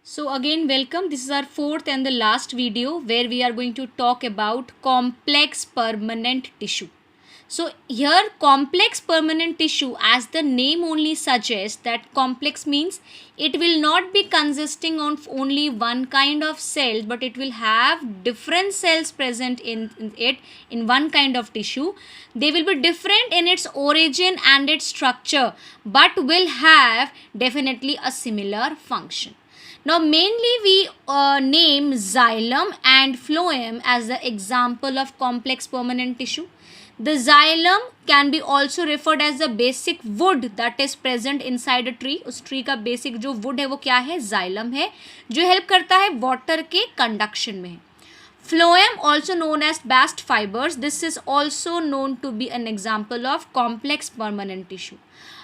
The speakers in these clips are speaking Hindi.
So again welcome. This is our fourth and the last video where we are going to talk about complex permanent tissue. So here complex permanent tissue, as the name only suggests, that complex means it will not be consisting of only one kind of cell, but it will have different cells present in it in one kind of tissue. They will be different in its origin and its structure, but will have definitely a similar function. Now mainly we name xylem and phloem as the example of complex permanent tissue. The xylem can be also referred as the basic wood that is present inside a tree. उस tree का basic जो wood है वो क्या है? xylem है, जो help करता है water के conduction में. Phloem, also known as bast fibers, this is also known to be an example of complex permanent tissue.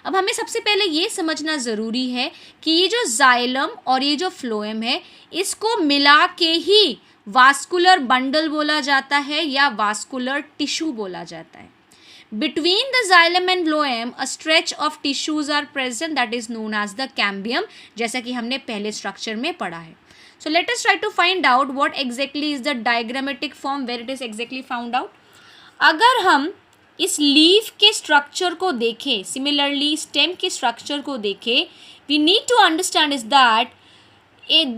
अब हमें सबसे पहले ये समझना ज़रूरी है कि ये जो जाइलम और ये जो फ्लोएम है, इसको मिला के ही वास्कुलर बंडल बोला जाता है या वास्कुलर टिश्यू बोला जाता है. Between the xylem and phloem, a stretch of tissues are present that is known as the cambium, जैसा कि हमने पहले स्ट्रक्चर में पढ़ा है. So let us try to find out what exactly is the diagrammatic form where it is exactly found out. अगर हम इस लीफ के स्ट्रक्चर को देखें, सिमिलरली स्टेम के स्ट्रक्चर को देखें, we need to understand is that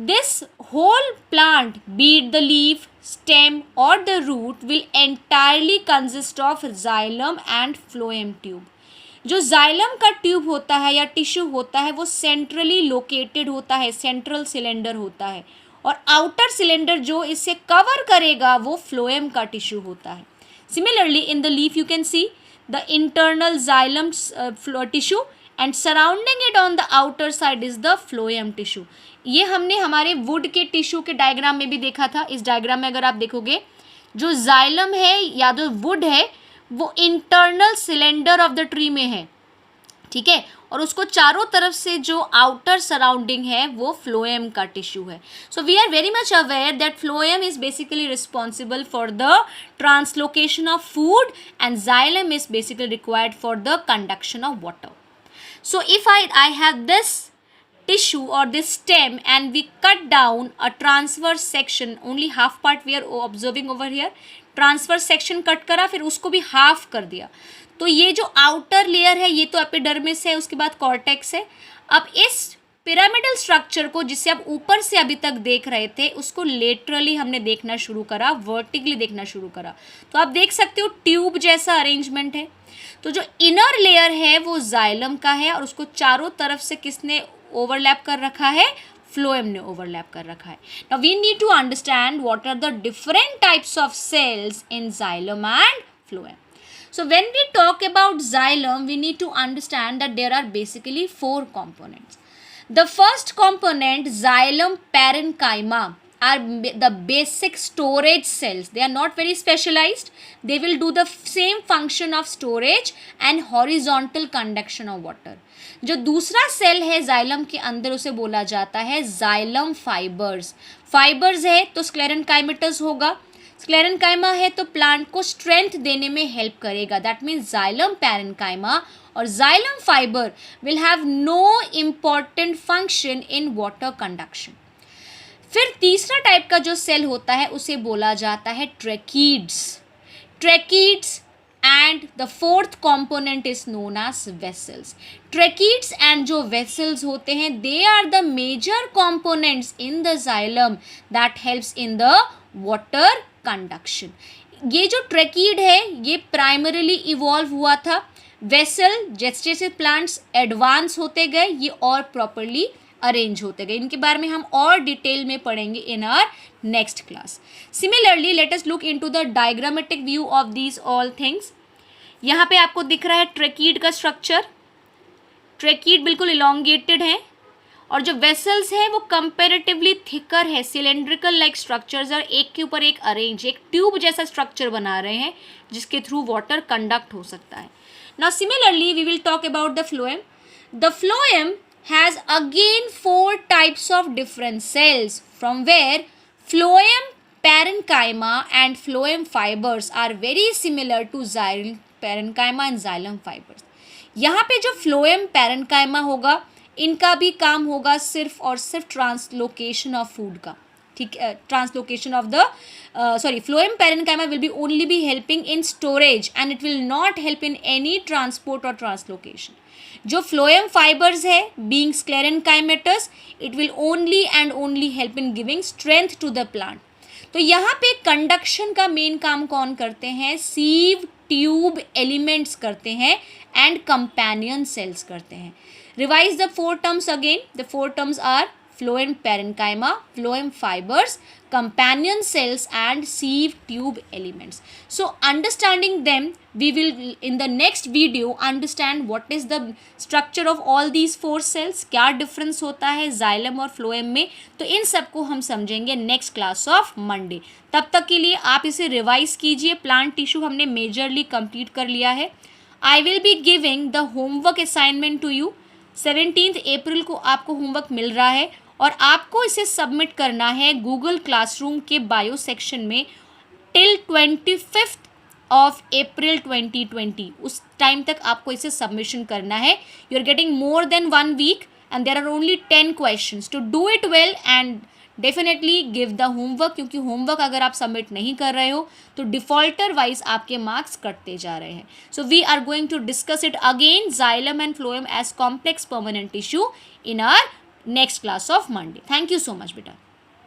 this whole plant, be it the leaf, stem or the root, will entirely consist of xylem and phloem tube. जो जाइलम का ट्यूब होता है या टिश्यू होता है वो सेंट्रली लोकेटेड होता है, सेंट्रल सिलेंडर होता है, और आउटर सिलेंडर जो इसे कवर करेगा वो फ्लोएम का टिश्यू होता है. Similarly, in the leaf you can see the internal xylem tissue and surrounding it on the outer side is the phloem tissue. ये हमने हमारे वुड के टिश्यू के डायग्राम में भी देखा था. इस डायग्राम में अगर आप देखोगे जो जाइलम है या जो वुड है वो internal cylinder of the tree में है, ठीक है, और उसको चारों तरफ से जो आउटर सराउंडिंग है वो फ्लोएम का टिश्यू है. So we are very much aware that phloem is basically responsible for the translocation of food and xylem is basically required for the conduction of water. So if I have this tissue or this stem and we cut down a transverse section, only half part we are observing over here, transfer section cut करा, फिर उसको भी हाफ कर दिया, तो ये जो आउटर लेयर है ये तो एपिडर्मिस है, उसके बाद कॉर्टेक्स है. अब इस पिरामिडल स्ट्रक्चर को जिसे आप ऊपर से अभी तक देख रहे थे उसको लेटरली हमने देखना शुरू करा, वर्टिकली देखना शुरू करा. तो आप देख सकते हो ट्यूब जैसा अरेंजमेंट है. तो जो इनर लेयर है वो जाइलम का है और उसको चारों तरफ से किसने ओवरलैप कर रखा है? फ्लोएम ने ओवरलैप कर रखा है. Now we need to understand what are the different types of cells in xylem and phloem. So when we talk about xylem, we need to understand that there are basically four components. The first component, xylem parenchyma, are the basic storage cells. They are not very specialized. They will do the same function of storage and horizontal conduction of water. जो दूसरा सेल है जाइलम के अंदर उसे बोला जाता है जाइलम फाइबर्स. फाइबर्स है तो स्क्लेरेनकाइमेटस होगा, स्क्लेरेनकाइमा है तो प्लांट को स्ट्रेंथ देने में हेल्प करेगा. दैट मीन्स जाइलम पैरेनकाइमा और xylem fibre will have no important function in water conduction. फिर तीसरा टाइप का जो सेल होता है उसे बोला जाता है tracheids. Tracheids and the fourth component is known as vessels. Tracheids and जो vessels होते हैं they are the major components in the xylem that helps in the water conduction. ये जो ट्रैकीड है ये प्राइमरीली इवॉल्व हुआ था. वेसल जैसे जैसे प्लांट्स एडवांस होते गए ये और प्रॉपरली अरेंज होते गए. इनके बारे में हम और डिटेल में पढ़ेंगे in our next class. Similarly let us look into the diagrammatic view of these all things. यहाँ पे आपको दिख रहा है ट्रैकीड का स्ट्रक्चर. ट्रैकीड बिल्कुल इलोंगेटेड है और जो वेसल्स हैं वो कंपेरेटिवली थिकर है, सिलेंड्रिकल लाइक स्ट्रक्चर्स और एक के ऊपर एक अरेंज एक ट्यूब जैसा स्ट्रक्चर बना रहे हैं जिसके थ्रू वाटर कंडक्ट हो सकता है. Now similarly we will talk about the phloem. The phloem has again four types of different cells from where phloem parenchyma and phloem fibers are very similar to xylem parenchyma and xylem fibers. यहाँ पे जो phloem parenchyma होगा इनका भी काम होगा सिर्फ और सिर्फ ट्रांसलोकेशन ऑफ फूड का, ठीक है, translocation of the phloem parenchyma will be only be helping in storage and it will not help in any transport और ट्रांसलोकेशन. जो फ्लोएम फाइबर्स है being sclerenchymatous, it will only and only help in giving strength to the plant. तो यहाँ पे कंडक्शन का मेन काम कौन करते हैं? सीव ट्यूब एलिमेंट्स करते हैं एंड कंपेनियन सेल्स करते हैं. Revise the 4 terms again. The 4 terms are phloem parenchyma, phloem fibers, companion cells and sieve tube elements. So understanding them, we will in the next video understand what is the structure of all these 4 cells, क्या difference होता है xylem और phloem में. तो इन सब को हम समझेंगे नेक्स्ट क्लास ऑफ मंडे. तब तक के लिए आप इसे रिवाइज कीजिए. प्लांट टिश्यू हमने मेजरली कंप्लीट कर लिया है. I will be giving the homework assignment to you. 17 April को आपको होमवर्क मिल रहा है और आपको इसे सबमिट करना है गूगल क्लासरूम के बायो सेक्शन में टिल 25 अप्रैल 2020. उस टाइम तक आपको इसे सबमिशन करना है. You are getting more than 1 week and there are only 10 questions. To do it well and definitely give the homework, क्योंकि होमवर्क अगर आप सबमिट नहीं कर रहे हो तो डिफॉल्टर वाइज आपके मार्क्स कटते जा रहे हैं. So we are going to discuss it again, xylem and phloem as complex permanent tissue in our next class of Monday. Thank you so much, beta.